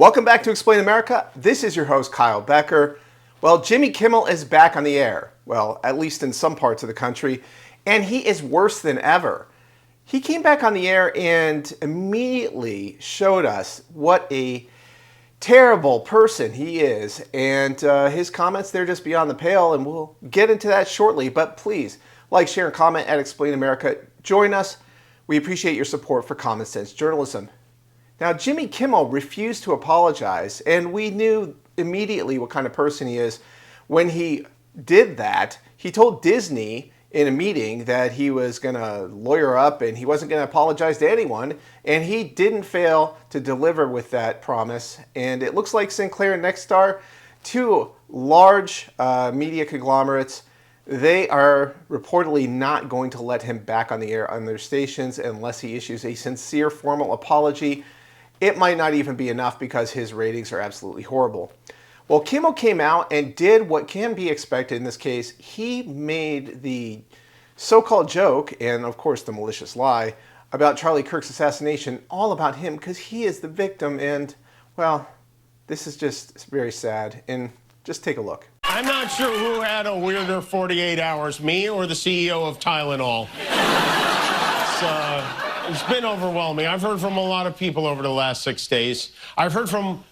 Welcome back to Explain America. This is your host, Kyle Becker. Well, Jimmy Kimmel is back on the air. Well, at least in some parts of the country. And he is worse than ever. He came back on the air and immediately showed us what a terrible person he is. And his comments, they're just beyond the pale. And we'll get into that shortly. But please, like, share, and comment at Explain America. Join us. We appreciate your support for common sense journalism. Now, Jimmy Kimmel refused to apologize, and we knew immediately what kind of person he is when he did that. He told Disney in a meeting that he was going to lawyer up and he wasn't going to apologize to anyone, and he didn't fail to deliver with that promise. And it looks like Sinclair and Nexstar, two large media conglomerates, they are reportedly not going to let him back on the air on their stations unless he issues a sincere formal apology. It might not even be enough because his ratings are absolutely horrible. Well, Kimmel came out and did what can be expected in this case. He made the so-called joke, and of course the malicious lie, about Charlie Kirk's assassination all about him because he is the victim. And, well, this is just very sad. And just take a look. I'm not sure who had a weirder 48 hours, me or the CEO of Tylenol. It's been overwhelming. I've heard from a lot of people over the last 6 days. I've heard from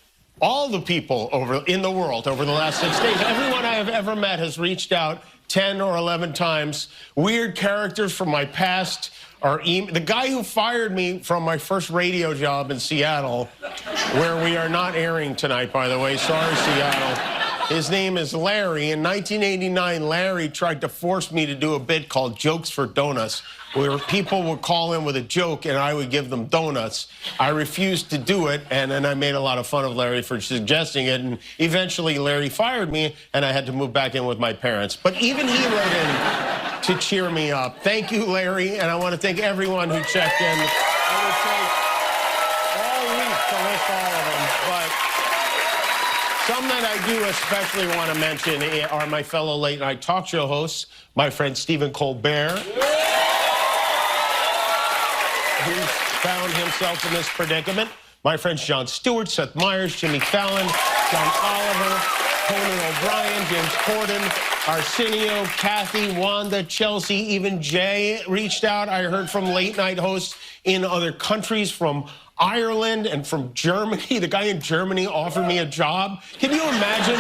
all the people in the world over the last 6 days. Everyone I have ever met has reached out 10 or 11 times. Weird characters from my past are the guy who fired me from my first radio job in Seattle, where we are not airing tonight, by the way. Sorry, Seattle. His name is Larry. In 1989, Larry tried to force me to do a bit called Jokes for Donuts, where people would call in with a joke and I would give them donuts. I refused to do it, and then I made a lot of fun of Larry for suggesting it, and eventually Larry fired me, and I had to move back in with my parents. But even he wrote in to cheer me up. Thank you, Larry, and I want to thank everyone who checked in. It would take all week to list all of them, but some that I do especially want to mention are my fellow late-night talk show hosts, my friend Stephen Colbert, who's found himself in this predicament, my friends Jon Stewart, Seth Meyers, Jimmy Fallon, John Oliver, Conan O'Brien, James Corden, Arsenio, Kathy, Wanda, Chelsea, even Jay reached out. I heard from late-night hosts in other countries, from Ireland and from Germany. The guy in Germany offered me a job. Can you imagine?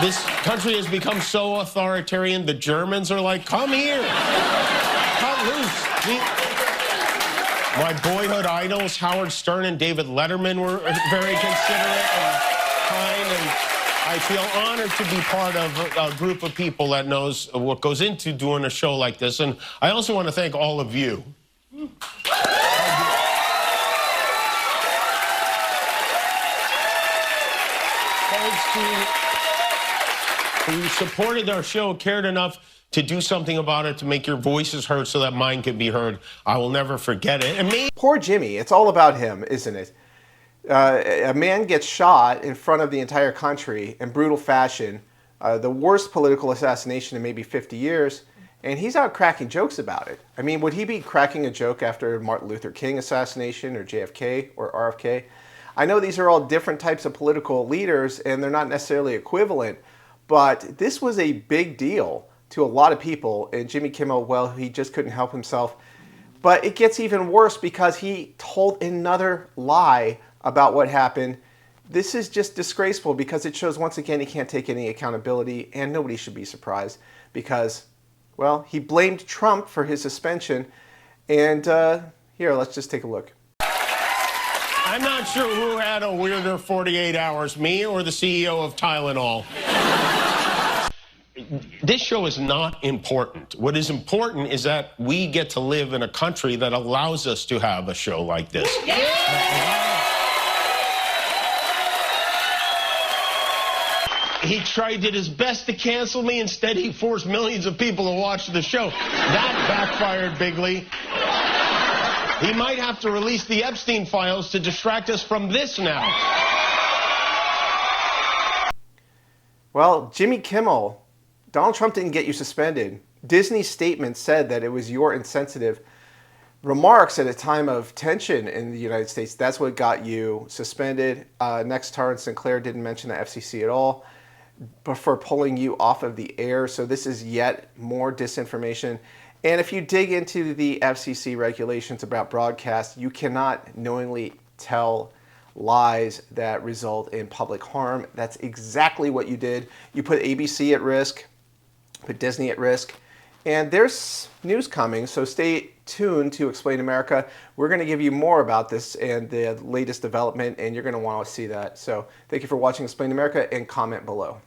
This country has become so authoritarian. The Germans are like, come here, cut loose. My boyhood idols, Howard Stern and David Letterman, were very considerate and kind, and I feel honored to be part of a group of people that knows what goes into doing a show like this. And I also want to thank all of you. Who supported our show, cared enough to do something about it, to make your voices heard so that mine can be heard. I will never forget it. And Poor Jimmy. It's all about him, isn't it? A man gets shot in front of the entire country in brutal fashion, the worst political assassination in maybe 50 years, and he's out cracking jokes about it. I mean, would he be cracking a joke after Martin Luther King assassination or JFK or RFK? I know these are all different types of political leaders, and they're not necessarily equivalent, but this was a big deal to a lot of people, and Jimmy Kimmel, well, he just couldn't help himself. But it gets even worse because he told another lie about what happened. This is just disgraceful because it shows once again he can't take any accountability, and nobody should be surprised because, well, he blamed Trump for his suspension. And here, let's just take a look. I'm not sure who had a weirder 48 hours, me or the CEO of Tylenol. This show is not important. What is important is that we get to live in a country that allows us to have a show like this. Yeah. He did his best to cancel me. Instead, he forced millions of people to watch the show. That backfired bigly. He might have to release the Epstein files to distract us from this now. Well, Jimmy Kimmel, Donald Trump didn't get you suspended. Disney's statement said that it was your insensitive remarks at a time of tension in the United States. That's what got you suspended. Next, Tara Sinclair didn't mention the FCC at all for pulling you off of the air. So this is yet more disinformation. And if you dig into the FCC regulations about broadcast, you cannot knowingly tell lies that result in public harm. That's exactly what you did. You put ABC at risk, put Disney at risk, and there's news coming, so stay tuned to Explain America. We're going to give you more about this and the latest development, and you're going to want to see that. So thank you for watching Explain America, and comment below.